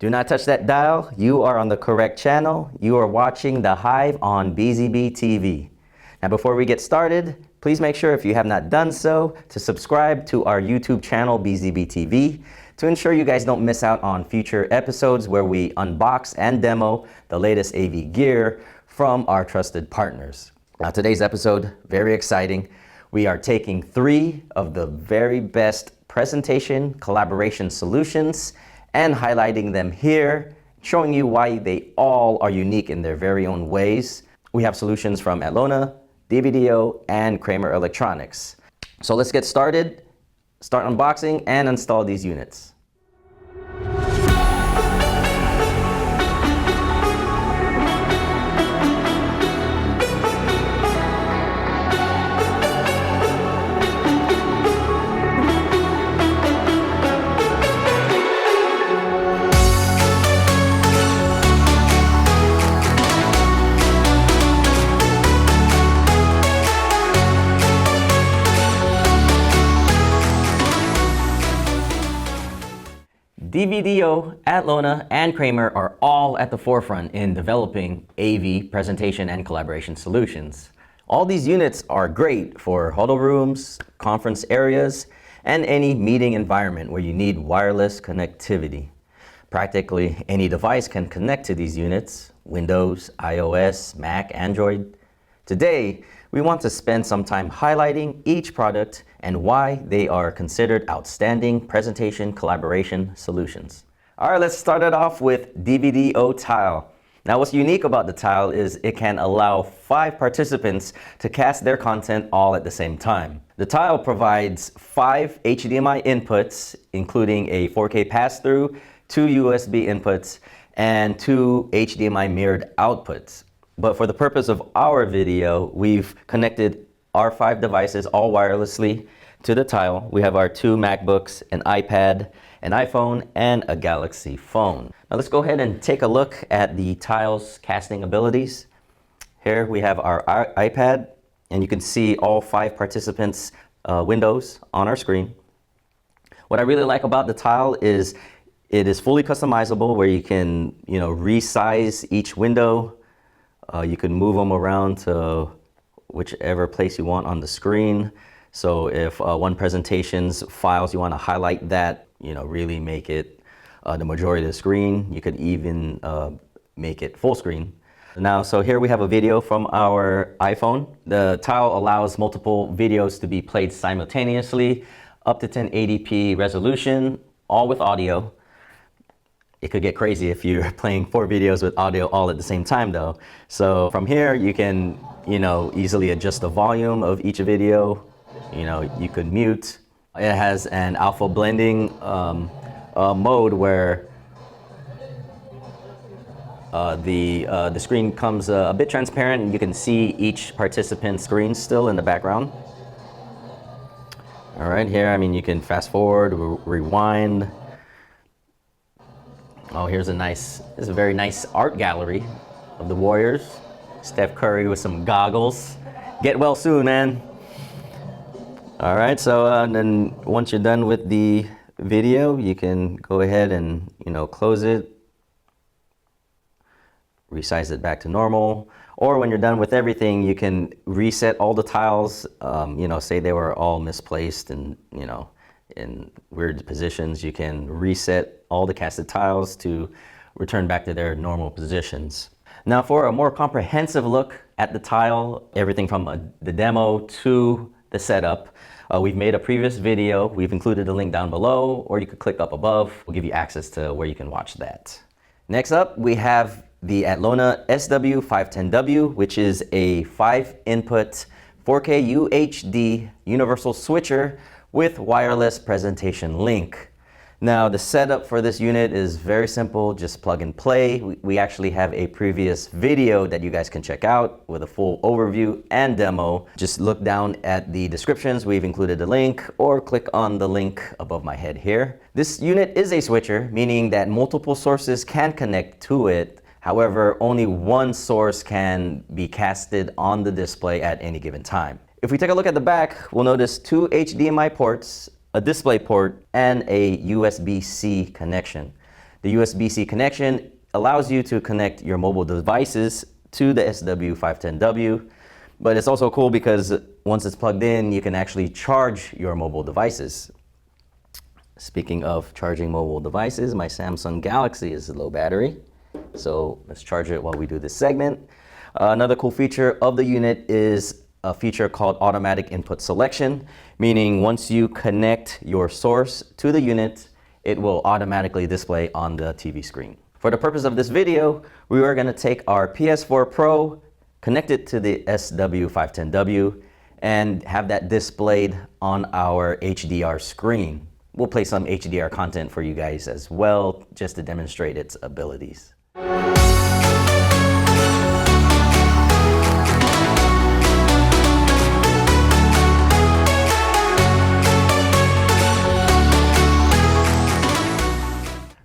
Do not touch that dial. You are on the correct channel. You are watching The Hive on BZB TV. Now, before we get started, please make sure, if you have not done so, to subscribe to our YouTube channel, BZB TV, to ensure you guys don't miss out on future episodes where we unbox and demo the latest AV gear from our trusted partners. Now, today's episode, very exciting. We are taking 3 of the very best presentation collaboration solutions and highlighting them here, showing you why they all are unique in their very own ways. We have solutions from Atlona, DVDO, and Kramer Electronics. So let's get started, start unboxing, and install these units. DVDO, Atlona, and Kramer are all at the forefront in developing AV presentation and collaboration solutions. All these units are great for huddle rooms, conference areas, and any meeting environment where you need wireless connectivity. Practically any device can connect to these units: Windows, iOS, Mac, Android. Today, we want to spend some time highlighting each product and why they are considered outstanding presentation collaboration solutions. All right, let's start it off with DVDO TILE. Now, what's unique about the TILE is it can allow 5 participants to cast their content all at the same time. The TILE provides 5 HDMI inputs, including a 4K pass-through, 2 USB inputs, and 2 HDMI mirrored outputs. But for the purpose of our video, we've connected our 5 devices all wirelessly to the TILE. We have our 2 MacBooks, an iPad, an iPhone, and a Galaxy phone. Now let's go ahead and take a look at the TILE's casting abilities. Here we have our iPad, and you can see all 5 participants' windows on our screen. What I really like about the TILE is it is fully customizable, where you can, resize each window. You can move them around to whichever place you want on the screen. So if one presentation's files, you want to highlight that, really make it the majority of the screen. You could even make it full screen. Now, so here we have a video from our iPhone. The TILE allows multiple videos to be played simultaneously, up to 1080p resolution, all with audio. It could get crazy if you're playing 4 videos with audio all at the same time, though. So from here, you can, easily adjust the volume of each video. You could mute. It has an alpha blending mode where the screen comes a bit transparent, and you can see each participant's screen still in the background. All right, here, you can fast forward, rewind. Oh, here's a very nice art gallery of the Warriors. Steph Curry with some goggles. Get well soon, man. All right, so then once you're done with the video, you can go ahead and, close it, resize it back to normal. Or when you're done with everything, you can reset all the tiles. Say they were all misplaced and, in weird positions, you can reset all the casted tiles to return back to their normal positions. Now, for a more comprehensive look at the TILE, everything from the demo to the setup, we've made a previous video. We've included a link down below, or you could click up above. We'll give you access to where you can watch that. Next up, we have the Atlona SW-510W, which is a 5-input 4K UHD universal switcher with wireless presentation link. Now, the setup for this unit is very simple, just plug and play. We actually have a previous video that you guys can check out with a full overview and demo. Just look down at the descriptions. We've included a link, or click on the link above my head here. This unit is a switcher, meaning that multiple sources can connect to it. However, only one source can be casted on the display at any given time. If we take a look at the back, we'll notice 2 HDMI ports, a display port, and a USB-C connection. The USB-C connection allows you to connect your mobile devices to the SW-510W, but it's also cool because once it's plugged in, you can actually charge your mobile devices. Speaking of charging mobile devices, my Samsung Galaxy is low battery, so let's charge it while we do this segment. Another cool feature of the unit is a feature called automatic input selection, meaning once you connect your source to the unit, it will automatically display on the TV screen. For the purpose of this video, we are going to take our PS4 Pro, connect it to the SW-510W, and have that displayed on our HDR screen. We'll play some HDR content for you guys as well, just to demonstrate its abilities.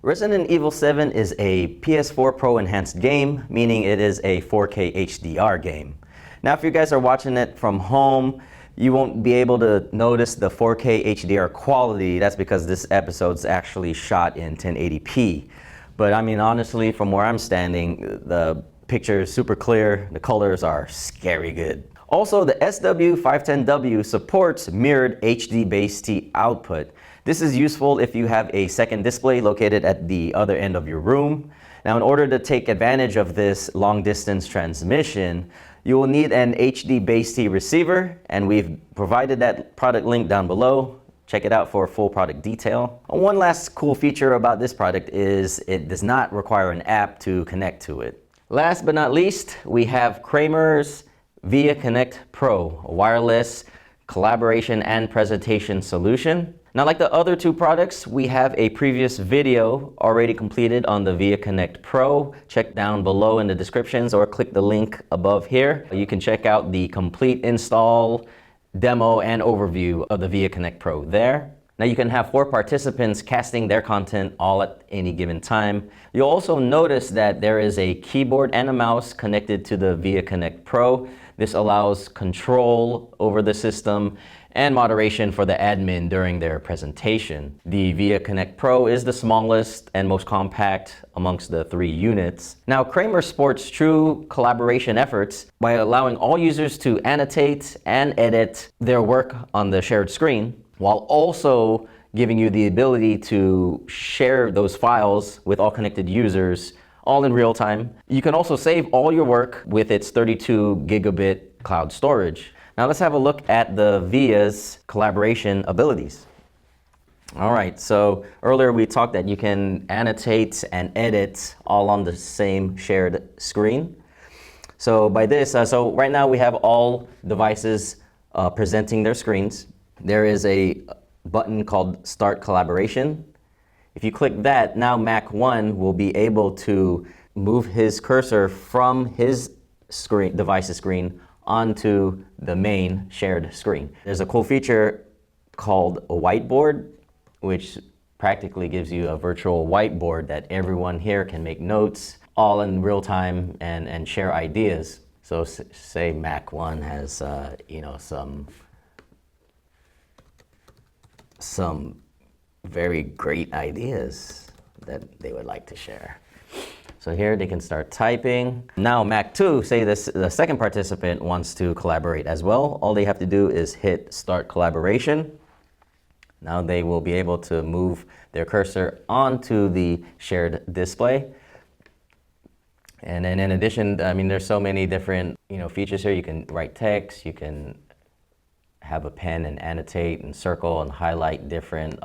Resident Evil 7 is a PS4 Pro enhanced game, meaning it is a 4K HDR game. Now, if you guys are watching it from home, you won't be able to notice the 4K HDR quality. That's because this episode's actually shot in 1080p. But I mean, honestly, from where I'm standing, the picture is super clear. The colors are scary good. Also, the SW-510W supports mirrored HDBaseT output. This is useful if you have a second display located at the other end of your room. Now, in order to take advantage of this long distance transmission, you will need an HDBaseT receiver, and we've provided that product link down below. Check it out for full product detail. One last cool feature about this product is it does not require an app to connect to it. Last but not least, we have Kramer's VIA Connect PRO, a wireless collaboration and presentation solution. Now, like the other two products, we have a previous video already completed on the VIA Connect PRO. Check down below in the descriptions or click the link above here. You can check out the complete install, demo, and overview of the VIA Connect PRO there. Now, you can have 4 participants casting their content all at any given time. You'll also notice that there is a keyboard and a mouse connected to the VIA Connect PRO. This allows control over the system and moderation for the admin during their presentation. The VIA Connect PRO is the smallest and most compact amongst the 3 units. Now, Kramer sports true collaboration efforts by allowing all users to annotate and edit their work on the shared screen, while also giving you the ability to share those files with all connected users all in real time. You can also save all your work with its 32 gigabit cloud storage. Now let's have a look at the VIA's collaboration abilities. All right, so earlier we talked that you can annotate and edit all on the same shared screen. So by this, so right now we have all devices presenting their screens. There is a button called Start Collaboration. If you click that, now Mac 1 will be able to move his cursor from his device's screen onto the main shared screen. There's a cool feature called a whiteboard, which practically gives you a virtual whiteboard that everyone here can make notes all in real time and share ideas. So say Mac 1 has some very great ideas that they would like to share. So here they can start typing. Now Mac 2, say the second participant wants to collaborate as well. All they have to do is hit Start Collaboration. Now they will be able to move their cursor onto the shared display. And then in addition, I mean, there's so many different features here. You can write text, you can have a pen and annotate and circle and highlight different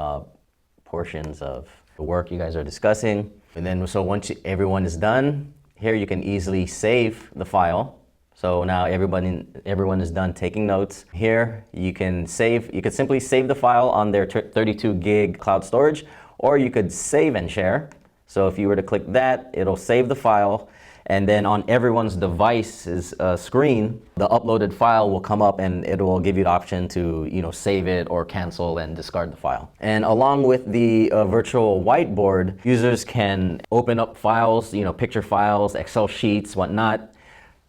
portions of the work you guys are discussing. And then, so once everyone is done, here you can easily save the file. So now everyone is done taking notes. Here you can simply save the file on their 32 gig cloud storage, or you could save and share. So if you were to click that, it'll save the file. And then on everyone's device's screen, the uploaded file will come up and it will give you the option to save it or cancel and discard the file. And along with the virtual whiteboard, users can open up files, picture files, Excel sheets, whatnot,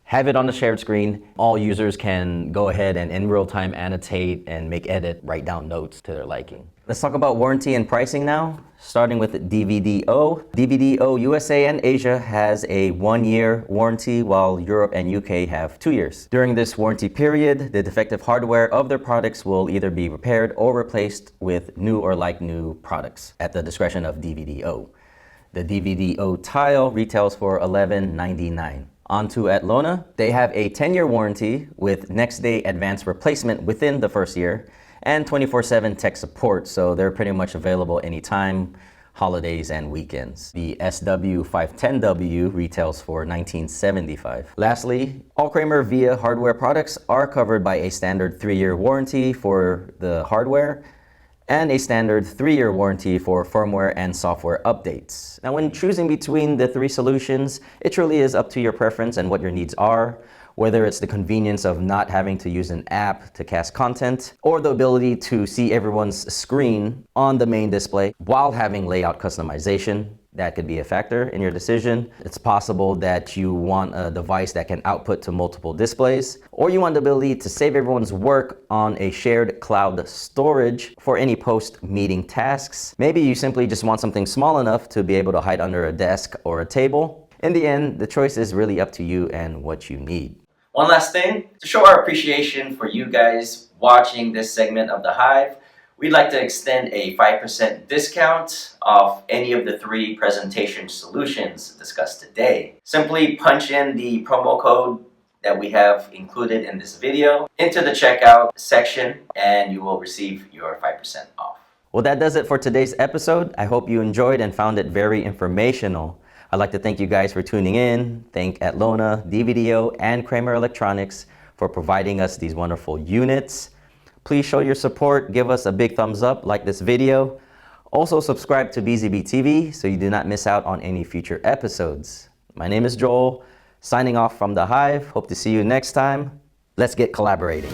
have it on the shared screen. All users can go ahead and in real time annotate and make edit, write down notes to their liking. Let's talk about warranty and pricing now. Starting with DVDO. DVDO USA and Asia has a 1-year warranty, while Europe and UK have 2 years. During this warranty period, the defective hardware of their products will either be repaired or replaced with new or like new products at the discretion of DVDO. The DVDO TILE retails for $11.99. On to Atlona. They have a 10-year warranty with next-day advanced replacement within the first year and 24/7 tech support, so they're pretty much available anytime, holidays and weekends. The SW-510W retails for $19.75. Lastly, all Kramer VIA hardware products are covered by a standard 3-year warranty for the hardware and a standard 3-year warranty for firmware and software updates. Now, when choosing between the 3 solutions, it truly is up to your preference and what your needs are, whether it's the convenience of not having to use an app to cast content, or the ability to see everyone's screen on the main display while having layout customization. That could be a factor in your decision. It's possible that you want a device that can output to multiple displays, or you want the ability to save everyone's work on a shared cloud storage for any post-meeting tasks. Maybe you simply just want something small enough to be able to hide under a desk or a table. In the end, the choice is really up to you and what you need. One last thing, to show our appreciation for you guys watching this segment of The Hive, we'd like to extend a 5% discount off any of the 3 presentation solutions discussed today. Simply punch in the promo code that we have included in this video into the checkout section and you will receive your 5% off. Well, that does it for today's episode. I hope you enjoyed and found it very informational. I'd like to thank you guys for tuning in. Thank Atlona, DVDO, and Kramer Electronics for providing us these wonderful units. Please show your support, give us a big thumbs up, like this video. Also subscribe to BZB TV so you do not miss out on any future episodes. My name is Joel, signing off from The Hive. Hope to see you next time. Let's get collaborating.